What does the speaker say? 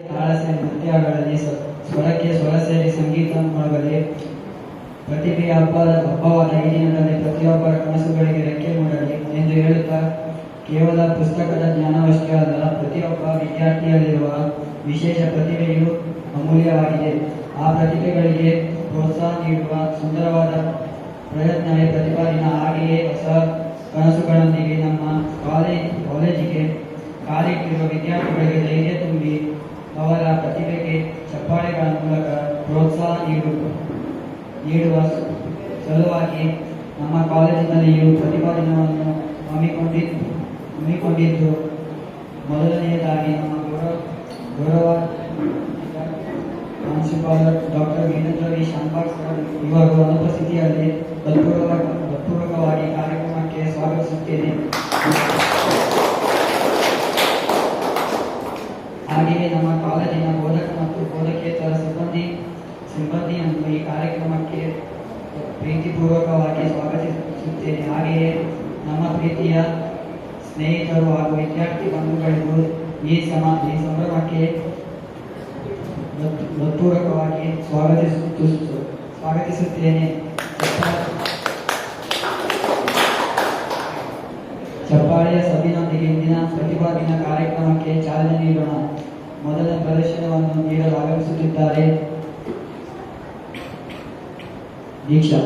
ತಾಳಸೆ ನೃತ್ಯಗಳಲ್ಲಿ ಸ್ವರಕ್ಕೆ ಸ್ವರ ಸೇರಿ ಸಂಗೀತ ಮಾಡಲಿ. ಪ್ರತಿಭೆಯ ಹಬ್ಬವಾದ ಈ ದಿನದಲ್ಲಿ ಪ್ರತಿಯೊಬ್ಬರ ಕನಸುಗಳಿಗೆ ರೆಕ್ಕೆ ಮೂಡಲಿ ಎಂದು ಹೇಳುತ್ತಾ, ಕೇವಲ ಪುಸ್ತಕದ ಜ್ಞಾನವಷ್ಟೇ ಅಲ್ಲ, ಪ್ರತಿಯೊಬ್ಬ ವಿದ್ಯಾರ್ಥಿಯಲ್ಲಿರುವ ವಿಶೇಷ ಪ್ರತಿಭೆಯು ಅಮೂಲ್ಯವಾಗಿದೆ. ಆ ಪ್ರತಿಭೆಗಳಿಗೆ ಪ್ರೋತ್ಸಾಹ ನೀಡುವ ಸುಂದರವಾದ ಪ್ರಯತ್ನವೇ ಪ್ರತಿಭಾ ದಿನ. ಹಾಗೆಯೇ ಹೊಸ ಕನಸುಗಳೊಂದಿಗೆ ನಮ್ಮ ಕಾಲೇಜಿಗೆ ಕಾಲಿಟ್ಟಿರುವ ವಿದ್ಯಾರ್ಥಿಗಳಿಗೆ ಧೈರ್ಯ ತುಂಬಿ ಅವರ ಪ್ರತಿಭೆಗೆ ಚಪ್ಪಾಳೆಗಳ ಮೂಲಕ ಪ್ರೋತ್ಸಾಹ ನೀಡುವ ಸಲುವಾಗಿ ನಮ್ಮ ಕಾಲೇಜಿನಲ್ಲಿಯೂ ಪ್ರತಿಭಾ ದಿನವನ್ನು ಹಮ್ಮಿಕೊಂಡಿದ್ದು. ಮೊದಲನೆಯದಾಗಿ ನಮ್ಮ ಗೌರವ ಪ್ರಾಂಶುಪಾಲರ್ ಡಾಕ್ಟರ್ ವೀರೇಂದ್ರ ವಿ ಶಾಂಬಾಗ್ ಸರ್ ಇವರು ಅನುಪಸ್ಥಿತಿಯಲ್ಲಿ ಹೃತ್ಪೂರ್ವಕವಾಗಿ ಕಾರ್ಯಕ್ರಮಕ್ಕೆ ಸ್ವಾಗತಿಸುತ್ತೇನೆ. ಹಾಗೆಯೇ ನಮ್ಮ ಕಾಲೇಜಿನ ಬೋಧಕ ಮತ್ತು ಬೋಧಕೇತರ ಸಿಬ್ಬಂದಿಯನ್ನು ಈ ಕಾರ್ಯಕ್ರಮಕ್ಕೆ ಪ್ರೀತಿಪೂರ್ವಕವಾಗಿ ಸ್ವಾಗತಿಸುತ್ತೇನೆ. ಹಾಗೆಯೇ ನಮ್ಮ ಪ್ರೀತಿಯ ಸ್ನೇಹಿತರು ಹಾಗೂ ವಿದ್ಯಾರ್ಥಿ ಬಂಧುಗಳಿಗೂ ಈ ಸಂಭ್ರಮಕ್ಕೆ ಹೃತ್ಪೂರ್ವಕವಾಗಿ ಸ್ವಾಗತಿಸುತ್ತೇನೆ. ಚಪ್ಪಾಳೆಯ ಸಭೆಯೊಂದಿಗೆ ಇಂದಿನ ಪ್ರತಿಭಾ ದಿನ ಕಾರ್ಯಕ್ರಮಕ್ಕೆ ಚಾಲನೆ ನೀಡೋಣ. ಮೊದಲ ಪ್ರದರ್ಶನವನ್ನು ನೀಡಲು ಆಗಮಿಸುತ್ತಿದ್ದಾರೆ ದೀಕ್ಷಾ.